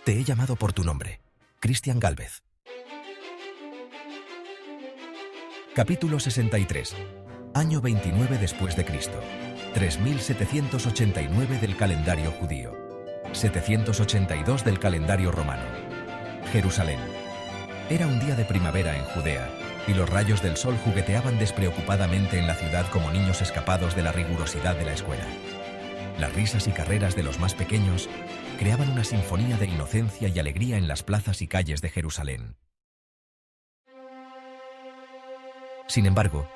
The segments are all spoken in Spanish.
Te he llamado por tu nombre. Cristian Gálvez. Capítulo 63. Año 29 después de Cristo. 3789 del calendario judío. 782 del calendario romano. Jerusalén. Era un día de primavera en Judea, y los rayos del sol jugueteaban despreocupadamente en la ciudad como niños escapados de la rigurosidad de la escuela. Las risas y carreras de los más pequeños creaban una sinfonía de inocencia y alegría en las plazas y calles de Jerusalén. Sin embargo,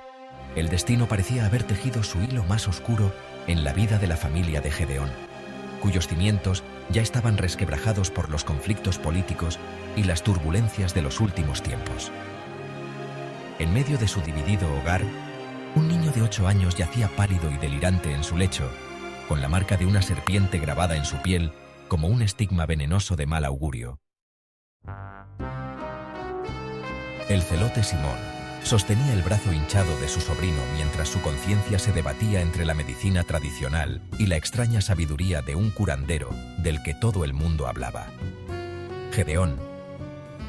el destino parecía haber tejido su hilo más oscuro en la vida de la familia de Gedeón, cuyos cimientos ya estaban resquebrajados por los conflictos políticos y las turbulencias de los últimos tiempos. En medio de su dividido hogar, un niño de 8 años yacía pálido y delirante en su lecho, con la marca de una serpiente grabada en su piel como un estigma venenoso de mal augurio. El celote Simón sostenía el brazo hinchado de su sobrino mientras su conciencia se debatía entre la medicina tradicional y la extraña sabiduría de un curandero del que todo el mundo hablaba. «Gedeón»,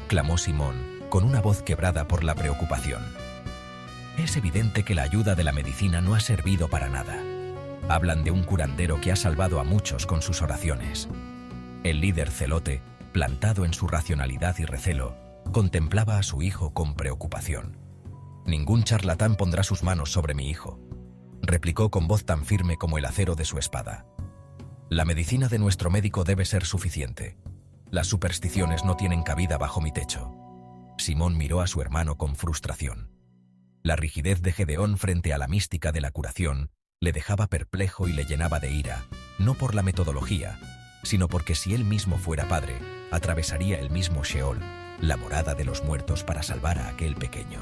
clamó Simón, con una voz quebrada por la preocupación. «Es evidente que la ayuda de la medicina no ha servido para nada. Hablan de un curandero que ha salvado a muchos con sus oraciones». El líder celote, plantado en su racionalidad y recelo, contemplaba a su hijo con preocupación. «Ningún charlatán pondrá sus manos sobre mi hijo», replicó con voz tan firme como el acero de su espada. «La medicina de nuestro médico debe ser suficiente. Las supersticiones no tienen cabida bajo mi techo». Simón miró a su hermano con frustración. La rigidez de Gedeón frente a la mística de la curación le dejaba perplejo y le llenaba de ira, no por la metodología, sino porque si él mismo fuera padre, atravesaría el mismo Sheol, la morada de los muertos, para salvar a aquel pequeño.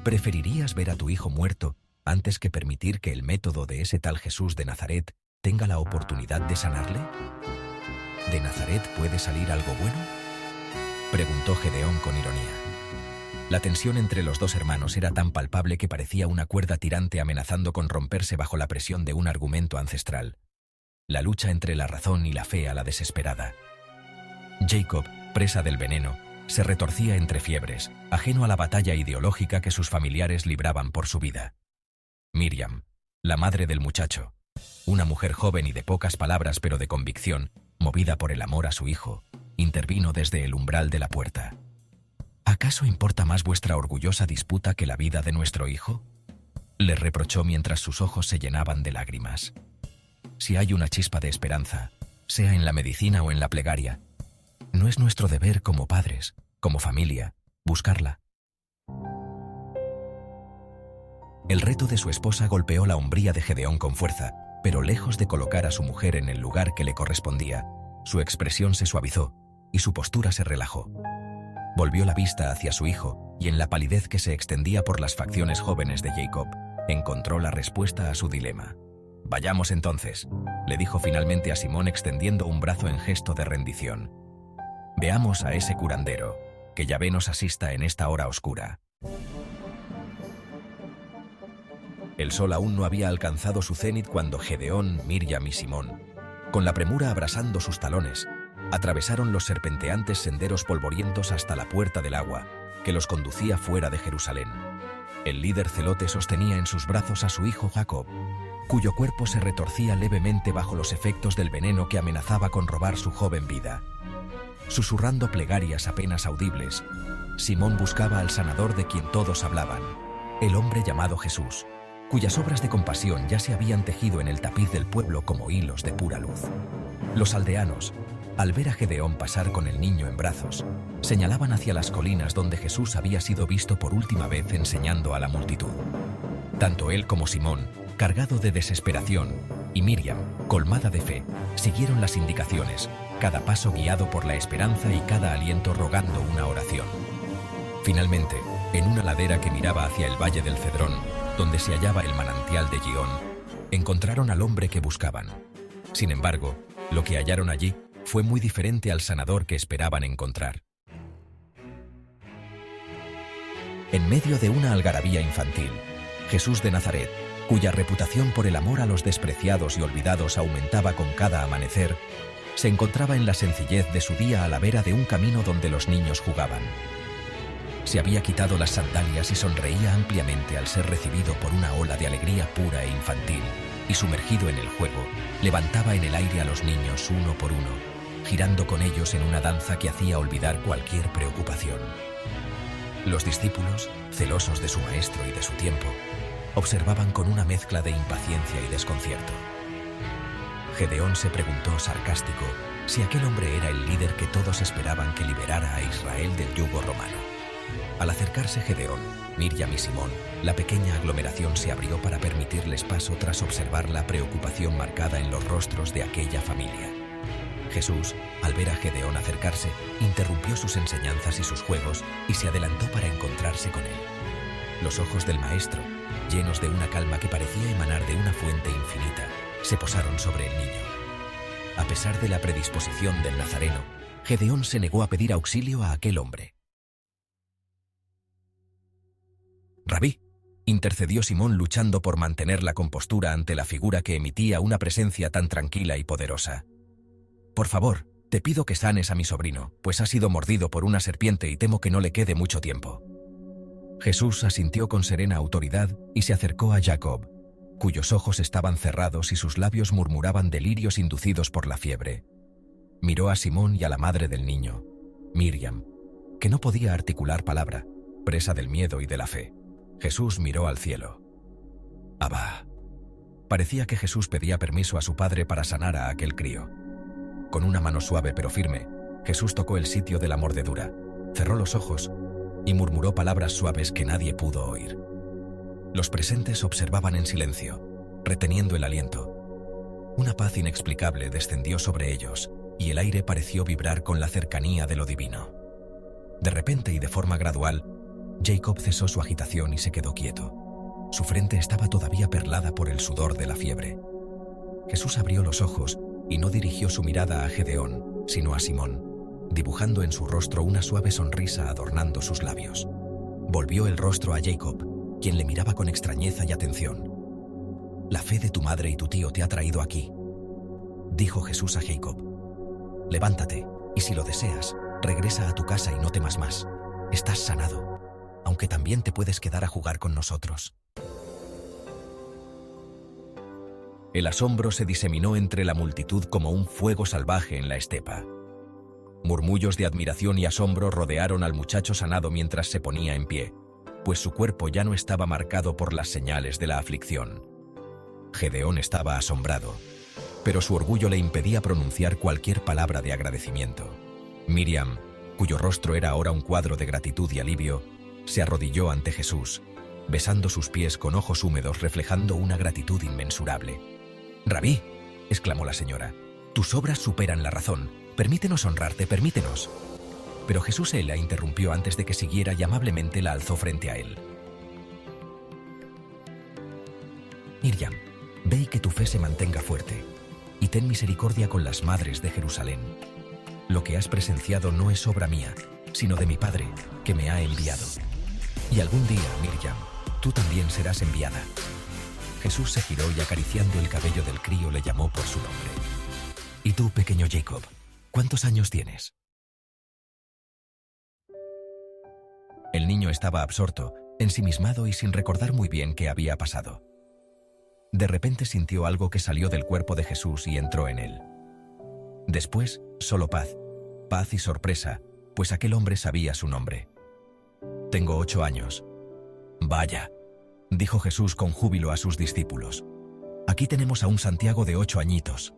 ¿Preferirías ver a tu hijo muerto antes que permitir que el método de ese tal Jesús de Nazaret tenga la oportunidad de sanarle? ¿De Nazaret puede salir algo bueno?, preguntó Gedeón con ironía. La tensión entre los dos hermanos era tan palpable que parecía una cuerda tirante amenazando con romperse bajo la presión de un argumento ancestral. La lucha entre la razón y la fe a la desesperada. Jacob, presa del veneno, se retorcía entre fiebres, ajeno a la batalla ideológica que sus familiares libraban por su vida. Miriam, la madre del muchacho, una mujer joven y de pocas palabras pero de convicción, movida por el amor a su hijo, intervino desde el umbral de la puerta. ¿Acaso importa más vuestra orgullosa disputa que la vida de nuestro hijo?, le reprochó mientras sus ojos se llenaban de lágrimas. Si hay una chispa de esperanza, sea en la medicina o en la plegaria, ¿no es nuestro deber como padres, como familia, buscarla? El reto de su esposa golpeó la hombría de Gedeón con fuerza, pero lejos de colocar a su mujer en el lugar que le correspondía, su expresión se suavizó y su postura se relajó. Volvió la vista hacia su hijo y en la palidez que se extendía por las facciones jóvenes de Jacob, encontró la respuesta a su dilema. «Vayamos entonces», le dijo finalmente a Simón extendiendo un brazo en gesto de rendición. «Veamos a ese curandero, que Yahvé nos asista en esta hora oscura». El sol aún no había alcanzado su cénit cuando Gedeón, Miriam y Simón, con la premura abrasando sus talones, atravesaron los serpenteantes senderos polvorientos hasta la puerta del agua, que los conducía fuera de Jerusalén. El líder celote sostenía en sus brazos a su hijo Jacob, cuyo cuerpo se retorcía levemente bajo los efectos del veneno que amenazaba con robar su joven vida. Susurrando plegarias apenas audibles, Simón buscaba al sanador de quien todos hablaban, el hombre llamado Jesús, cuyas obras de compasión ya se habían tejido en el tapiz del pueblo como hilos de pura luz. Los aldeanos, al ver a Gedeón pasar con el niño en brazos, señalaban hacia las colinas donde Jesús había sido visto por última vez enseñando a la multitud. Tanto él como Simón, cargado de desesperación, y Miriam, colmada de fe, siguieron las indicaciones, cada paso guiado por la esperanza y cada aliento rogando una oración. Finalmente, en una ladera que miraba hacia el valle del Cedrón, donde se hallaba el manantial de Gihón, encontraron al hombre que buscaban. Sin embargo, lo que hallaron allí fue muy diferente al sanador que esperaban encontrar. En medio de una algarabía infantil, Jesús de Nazaret, cuya reputación por el amor a los despreciados y olvidados aumentaba con cada amanecer, Se encontraba en la sencillez de su día a la vera de un camino donde los niños jugaban. Se había quitado las sandalias y sonreía ampliamente al ser recibido por una ola de alegría pura e infantil, y sumergido en el juego, levantaba en el aire a los niños uno por uno, girando con ellos en una danza que hacía olvidar cualquier preocupación. Los discípulos, celosos de su maestro y de su tiempo, observaban con una mezcla de impaciencia y desconcierto. Gedeón se preguntó sarcástico si aquel hombre era el líder que todos esperaban que liberara a Israel del yugo romano. Al acercarse Gedeón, Miriam y Simón, la pequeña aglomeración se abrió para permitirles paso tras observar la preocupación marcada en los rostros de aquella familia. Jesús, al ver a Gedeón acercarse, interrumpió sus enseñanzas y sus juegos y se adelantó para encontrarse con él. Los ojos del maestro, llenos de una calma que parecía emanar de una fuente infinita, se posaron sobre el niño. A pesar de la predisposición del nazareno, Gedeón se negó a pedir auxilio a aquel hombre. «Rabí», intercedió Simón luchando por mantener la compostura ante la figura que emitía una presencia tan tranquila y poderosa. «Por favor, te pido que sanes a mi sobrino, pues ha sido mordido por una serpiente y temo que no le quede mucho tiempo». Jesús asintió con serena autoridad y se acercó a Jacob, cuyos ojos estaban cerrados y sus labios murmuraban delirios inducidos por la fiebre. Miró a Simón y a la madre del niño, Miriam, que no podía articular palabra, presa del miedo y de la fe. Jesús miró al cielo. «Abba». Parecía que Jesús pedía permiso a su padre para sanar a aquel crío. Con una mano suave pero firme, Jesús tocó el sitio de la mordedura, cerró los ojos y murmuró palabras suaves que nadie pudo oír. Los presentes observaban en silencio, reteniendo el aliento. Una paz inexplicable descendió sobre ellos y el aire pareció vibrar con la cercanía de lo divino. De repente y de forma gradual, Jacob cesó su agitación y se quedó quieto. Su frente estaba todavía perlada por el sudor de la fiebre. Jesús abrió los ojos y no dirigió su mirada a Gedeón, sino a Simón, dibujando en su rostro una suave sonrisa adornando sus labios. Volvió el rostro a Jacob, quien le miraba con extrañeza y atención. «La fe de tu madre y tu tío te ha traído aquí», dijo Jesús a Jacob. «Levántate, y si lo deseas, regresa a tu casa y no temas más. Estás sanado, aunque también te puedes quedar a jugar con nosotros». El asombro se diseminó entre la multitud como un fuego salvaje en la estepa. Murmullos de admiración y asombro rodearon al muchacho sanado mientras se ponía en pie, pues su cuerpo ya no estaba marcado por las señales de la aflicción. Gedeón estaba asombrado, pero su orgullo le impedía pronunciar cualquier palabra de agradecimiento. Miriam, cuyo rostro era ahora un cuadro de gratitud y alivio, se arrodilló ante Jesús, besando sus pies con ojos húmedos reflejando una gratitud inmensurable. «Rabí», exclamó la señora, «tus obras superan la razón. Permítenos honrarte, permítenos». Pero Jesús la interrumpió antes de que siguiera y amablemente la alzó frente a él. «Miriam, ve y que tu fe se mantenga fuerte, y ten misericordia con las madres de Jerusalén. Lo que has presenciado no es obra mía, sino de mi Padre, que me ha enviado. Y algún día, Miriam, tú también serás enviada». Jesús se giró y acariciando el cabello del crío le llamó por su nombre. «¿Y tú, pequeño Jacob, cuántos años tienes?» El niño estaba absorto, ensimismado y sin recordar muy bien qué había pasado. De repente sintió algo que salió del cuerpo de Jesús y entró en él. Después, solo paz y sorpresa, pues aquel hombre sabía su nombre. «Tengo 8 años». «Vaya», dijo Jesús con júbilo a sus discípulos. «Aquí tenemos a un Santiago de 8 añitos».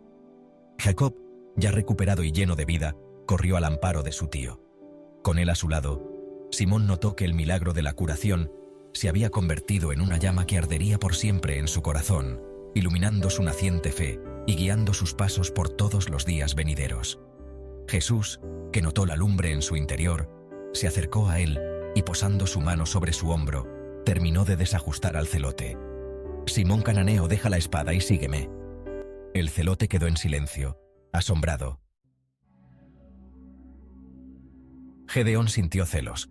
Jacob, ya recuperado y lleno de vida, corrió al amparo de su tío. Con él a su lado, Simón notó que el milagro de la curación se había convertido en una llama que ardería por siempre en su corazón, iluminando su naciente fe y guiando sus pasos por todos los días venideros. Jesús, que notó la lumbre en su interior, se acercó a él y posando su mano sobre su hombro, terminó de desajustar al celote. «Simón Cananeo, deja la espada y sígueme». El celote quedó en silencio, asombrado. Gedeón sintió celos.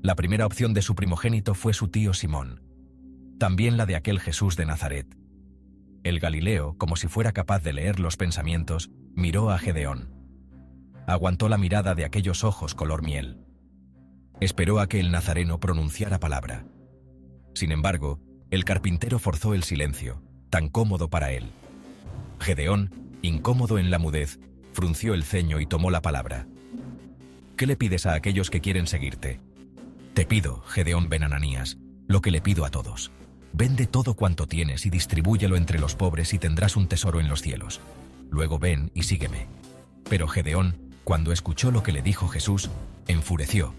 La primera opción de su primogénito fue su tío Simón. También la de aquel Jesús de Nazaret. El Galileo, como si fuera capaz de leer los pensamientos, Miró a Gedeón. Aguantó la mirada de aquellos ojos color miel. Esperó a que el nazareno pronunciara palabra. Sin embargo, el carpintero forzó el silencio, tan cómodo para él. Gedeón, incómodo en la mudez, frunció el ceño y tomó la palabra. ¿Qué le pides a aquellos que quieren seguirte? Te pido, Gedeón ben Ananías, lo que le pido a todos. Vende todo cuanto tienes y distribúyelo entre los pobres y tendrás un tesoro en los cielos. Luego ven y sígueme. Pero Gedeón, cuando escuchó lo que le dijo Jesús, enfureció,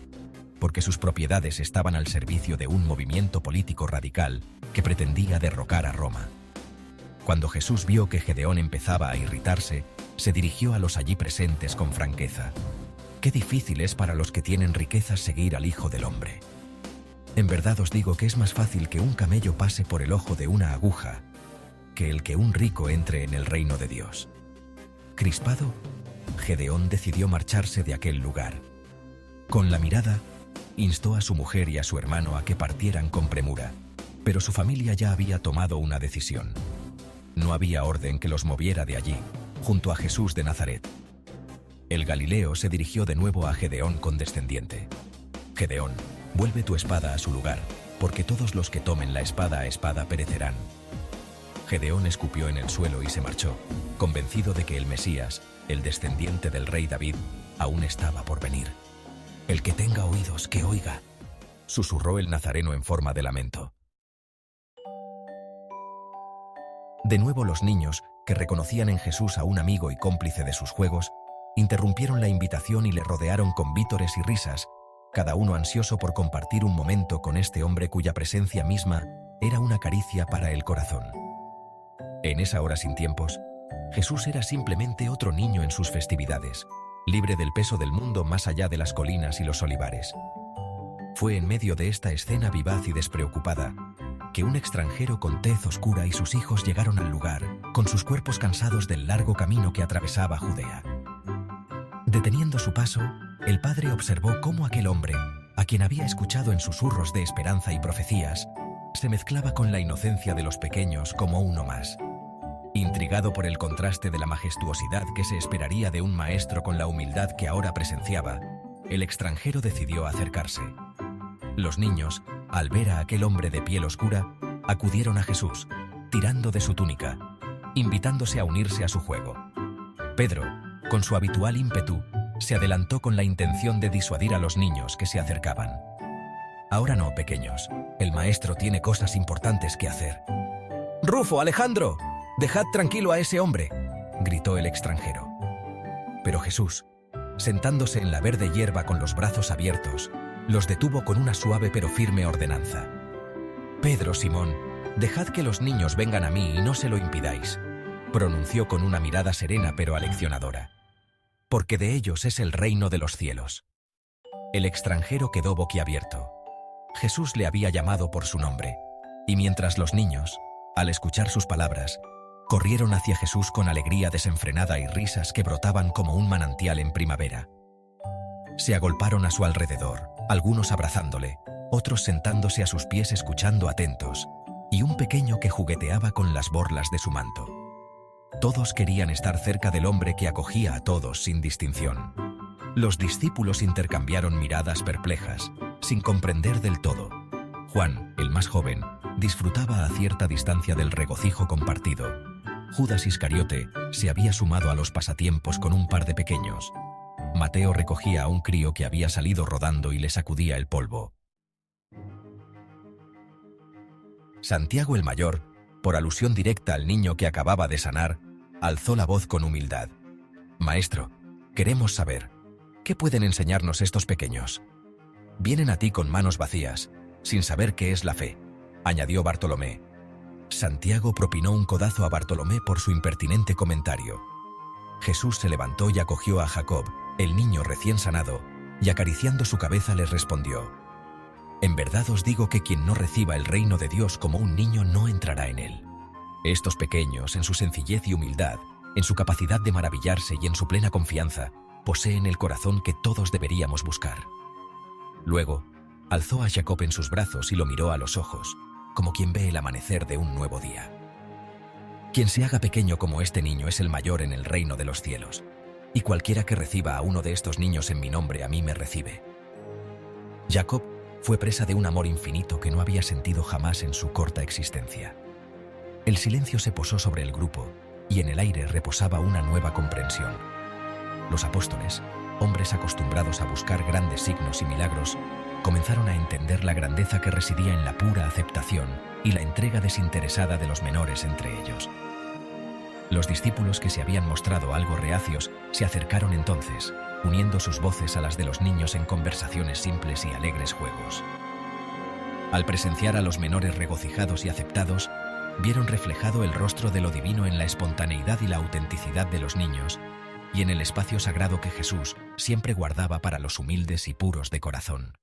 porque sus propiedades estaban al servicio de un movimiento político radical que pretendía derrocar a Roma. Cuando Jesús vio que Gedeón empezaba a irritarse, se dirigió a los allí presentes con franqueza. Qué difícil es para los que tienen riquezas seguir al Hijo del Hombre. En verdad os digo que es más fácil que un camello pase por el ojo de una aguja que el que un rico entre en el reino de Dios. Crispado, Gedeón decidió marcharse de aquel lugar. Con la mirada, instó a su mujer y a su hermano a que partieran con premura, pero su familia ya había tomado una decisión. No había orden que los moviera de allí, junto a Jesús de Nazaret. El Galileo se dirigió de nuevo a Gedeón condescendiente. Gedeón, vuelve tu espada a su lugar, porque todos los que tomen la espada a espada perecerán. Gedeón escupió en el suelo y se marchó, convencido de que el Mesías, el descendiente del rey David, aún estaba por venir. El que tenga oídos, que oiga, susurró el nazareno en forma de lamento. De nuevo los niños, que reconocían en Jesús a un amigo y cómplice de sus juegos, interrumpieron la invitación y le rodearon con vítores y risas, cada uno ansioso por compartir un momento con este hombre cuya presencia misma era una caricia para el corazón. En esa hora sin tiempos, Jesús era simplemente otro niño en sus festividades, libre del peso del mundo más allá de las colinas y los olivares. Fue en medio de esta escena vivaz y despreocupada que un extranjero con tez oscura y sus hijos llegaron al lugar, con sus cuerpos cansados del largo camino que atravesaba Judea. Deteniendo su paso, el padre observó cómo aquel hombre, a quien había escuchado en susurros de esperanza y profecías, se mezclaba con la inocencia de los pequeños como uno más. Intrigado por el contraste de la majestuosidad que se esperaría de un maestro con la humildad que ahora presenciaba, el extranjero decidió acercarse. Los niños, al ver a aquel hombre de piel oscura, acudieron a Jesús, tirando de su túnica, invitándose a unirse a su juego. Pedro, con su habitual ímpetu, se adelantó con la intención de disuadir a los niños que se acercaban. Ahora no, pequeños, el maestro tiene cosas importantes que hacer. ¡Rufo, Alejandro! ¡Dejad tranquilo a ese hombre!, gritó el extranjero. Pero Jesús, sentándose en la verde hierba con los brazos abiertos, los detuvo con una suave pero firme ordenanza. Pedro, Simón, dejad que los niños vengan a mí y no se lo impidáis, pronunció con una mirada serena pero aleccionadora. Porque de ellos es el reino de los cielos. El extranjero quedó boquiabierto. Jesús le había llamado por su nombre, y mientras los niños, al escuchar sus palabras, corrieron hacia Jesús con alegría desenfrenada y risas que brotaban como un manantial en primavera. Se agolparon a su alrededor, algunos abrazándole, otros sentándose a sus pies escuchando atentos, y un pequeño que jugueteaba con las borlas de su manto. Todos querían estar cerca del hombre que acogía a todos sin distinción. Los discípulos intercambiaron miradas perplejas, sin comprender del todo. Juan, el más joven, disfrutaba a cierta distancia del regocijo compartido. Judas Iscariote se había sumado a los pasatiempos con un par de pequeños. Mateo recogía a un crío que había salido rodando y le sacudía el polvo. Santiago el mayor, por alusión directa al niño que acababa de sanar, alzó la voz con humildad. «Maestro, queremos saber, ¿qué pueden enseñarnos estos pequeños? Vienen a ti con manos vacías, sin saber qué es la fe», añadió Bartolomé. Santiago propinó un codazo a Bartolomé por su impertinente comentario. Jesús se levantó y acogió a Jacob, el niño recién sanado, y acariciando su cabeza les respondió: «En verdad os digo que quien no reciba el reino de Dios como un niño no entrará en él». Estos pequeños, en su sencillez y humildad, en su capacidad de maravillarse y en su plena confianza, poseen el corazón que todos deberíamos buscar. Luego, alzó a Jacob en sus brazos y lo miró a los ojos, como quien ve el amanecer de un nuevo día. Quien se haga pequeño como este niño es el mayor en el reino de los cielos. Y cualquiera que reciba a uno de estos niños en mi nombre, a mí me recibe. Jacob fue presa de un amor infinito que no había sentido jamás en su corta existencia. El silencio se posó sobre el grupo y en el aire reposaba una nueva comprensión. Los apóstoles, hombres acostumbrados a buscar grandes signos y milagros, comenzaron a entender la grandeza que residía en la pura aceptación y la entrega desinteresada de los menores entre ellos. Los discípulos que se habían mostrado algo reacios se acercaron entonces, uniendo sus voces a las de los niños en conversaciones simples y alegres juegos. Al presenciar a los menores regocijados y aceptados, vieron reflejado el rostro de lo divino en la espontaneidad y la autenticidad de los niños y en el espacio sagrado que Jesús siempre guardaba para los humildes y puros de corazón.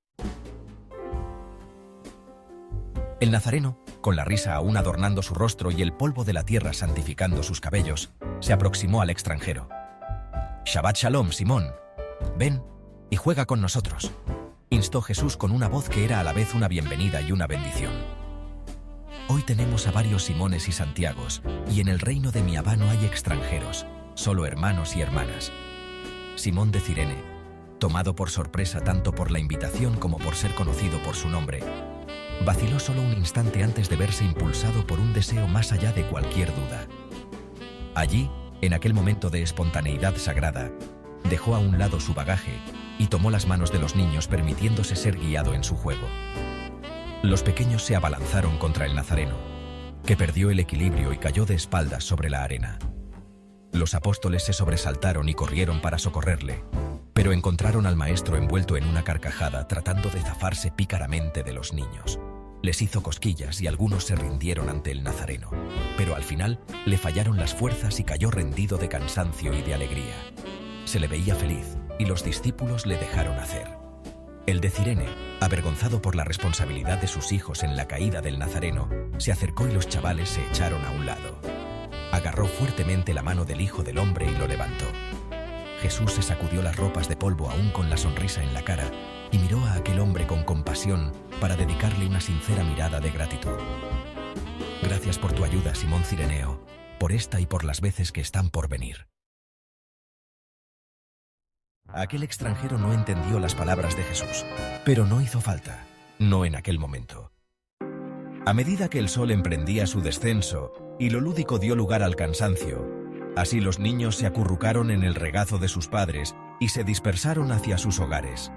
El nazareno, con la risa aún adornando su rostro y el polvo de la tierra santificando sus cabellos, se aproximó al extranjero. «Shabbat Shalom, Simón. Ven y juega con nosotros», instó Jesús con una voz que era a la vez una bienvenida y una bendición. «Hoy tenemos a varios Simones y Santiagos, y en el reino de mi Abba no hay extranjeros, solo hermanos y hermanas». Simón de Cirene, tomado por sorpresa tanto por la invitación como por ser conocido por su nombre, vaciló solo un instante antes de verse impulsado por un deseo más allá de cualquier duda. Allí, en aquel momento de espontaneidad sagrada, dejó a un lado su bagaje y tomó las manos de los niños permitiéndose ser guiado en su juego. Los pequeños se abalanzaron contra el nazareno, que perdió el equilibrio y cayó de espaldas sobre la arena. Los apóstoles se sobresaltaron y corrieron para socorrerle, pero encontraron al maestro envuelto en una carcajada tratando de zafarse pícaramente de los niños. Les hizo cosquillas y algunos se rindieron ante el nazareno, pero al final le fallaron las fuerzas y cayó rendido de cansancio y de alegría. Se le veía feliz y los discípulos le dejaron hacer. El de Cirene, avergonzado por la responsabilidad de sus hijos en la caída del nazareno, se acercó y los chavales se echaron a un lado. Agarró fuertemente la mano del Hijo del Hombre y lo levantó. Jesús se sacudió las ropas de polvo aún con la sonrisa en la cara y miró a aquel hombre con compasión para dedicarle una sincera mirada de gratitud. «Gracias por tu ayuda, Simón Cireneo, por esta y por las veces que están por venir». Aquel extranjero no entendió las palabras de Jesús, pero no hizo falta, no en aquel momento. A medida que el sol emprendía su descenso y lo lúdico dio lugar al cansancio, así los niños se acurrucaron en el regazo de sus padres y se dispersaron hacia sus hogares.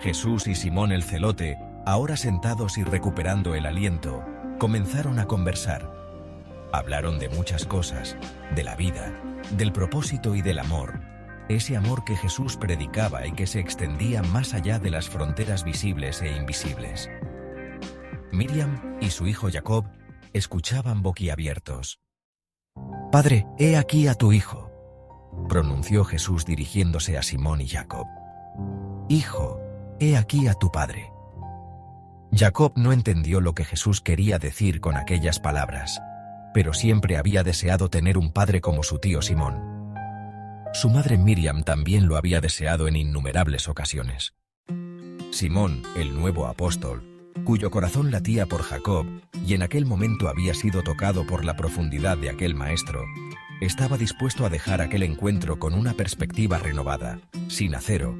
Jesús y Simón el celote, ahora sentados y recuperando el aliento, comenzaron a conversar. Hablaron de muchas cosas, de la vida, del propósito y del amor, ese amor que Jesús predicaba y que se extendía más allá de las fronteras visibles e invisibles. Miriam y su hijo Jacob escuchaban boquiabiertos. «Padre, he aquí a tu hijo», pronunció Jesús dirigiéndose a Simón y Jacob. «Hijo, he aquí a tu padre». Jacob no entendió lo que Jesús quería decir con aquellas palabras, pero siempre había deseado tener un padre como su tío Simón. Su madre Miriam también lo había deseado en innumerables ocasiones. Simón, el nuevo apóstol, cuyo corazón latía por Jacob y en aquel momento había sido tocado por la profundidad de aquel maestro, estaba dispuesto a dejar aquel encuentro con una perspectiva renovada, sin acero,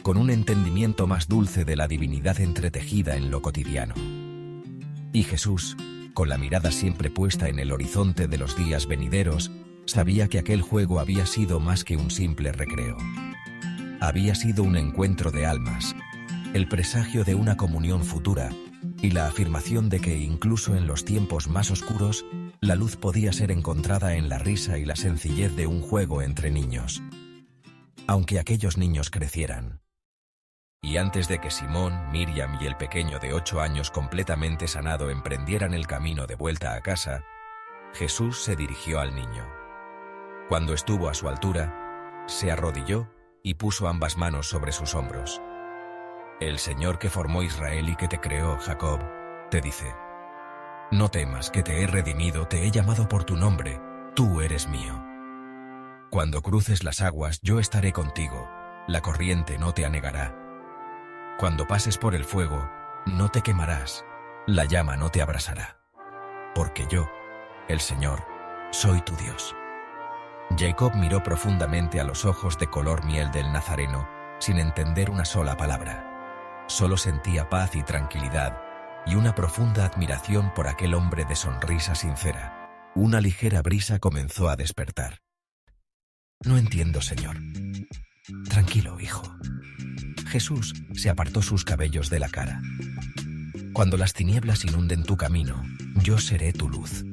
con un entendimiento más dulce de la divinidad entretejida en lo cotidiano. Y Jesús, con la mirada siempre puesta en el horizonte de los días venideros, sabía que aquel juego había sido más que un simple recreo. Había sido un encuentro de almas, el presagio de una comunión futura y la afirmación de que incluso en los tiempos más oscuros, la luz podía ser encontrada en la risa y la sencillez de un juego entre niños. Aunque aquellos niños crecieran. Y antes de que Simón, Miriam y el pequeño de 8 años completamente sanado emprendieran el camino de vuelta a casa, Jesús se dirigió al niño. Cuando estuvo a su altura, se arrodilló y puso ambas manos sobre sus hombros. «El Señor que formó Israel y que te creó, Jacob, te dice: no temas, que te he redimido, te he llamado por tu nombre, tú eres mío. Cuando cruces las aguas, yo estaré contigo, la corriente no te anegará. Cuando pases por el fuego, no te quemarás, la llama no te abrasará. Porque yo, el Señor, soy tu Dios. Jacob miró profundamente a los ojos de color miel del Nazareno, sin entender una sola palabra. Solo sentía paz y tranquilidad, y una profunda admiración por aquel hombre de sonrisa sincera. Una ligera brisa comenzó a despertar. No entiendo, Señor. Tranquilo, hijo. Jesús se apartó sus cabellos de la cara. Cuando las tinieblas inunden tu camino, yo seré tu luz.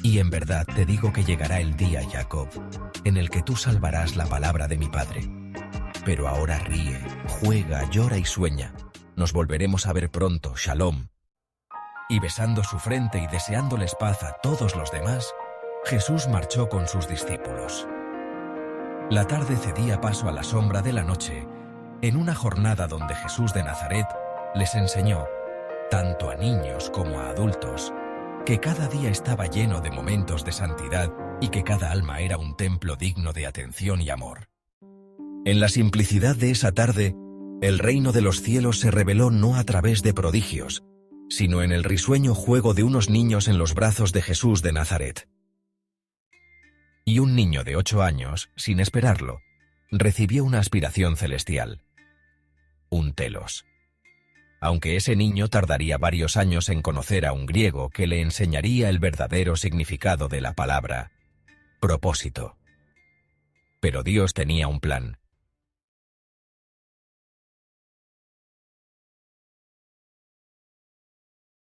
Y en verdad te digo que llegará el día, Jacob, en el que tú salvarás la palabra de mi padre. Pero ahora ríe, juega, llora y sueña. Nos volveremos a ver pronto, Shalom. Y besando su frente y deseándoles paz a todos los demás, Jesús marchó con sus discípulos. La tarde cedía paso a la sombra de la noche, en una jornada donde Jesús de Nazaret les enseñó, tanto a niños como a adultos, que cada día estaba lleno de momentos de santidad y que cada alma era un templo digno de atención y amor. En la simplicidad de esa tarde, el reino de los cielos se reveló no a través de prodigios, sino en el risueño juego de unos niños en los brazos de Jesús de Nazaret. Y un niño de 8 años, sin esperarlo, recibió una aspiración celestial, un telos. Aunque ese niño tardaría varios años en conocer a un griego que le enseñaría el verdadero significado de la palabra propósito. Pero Dios tenía un plan,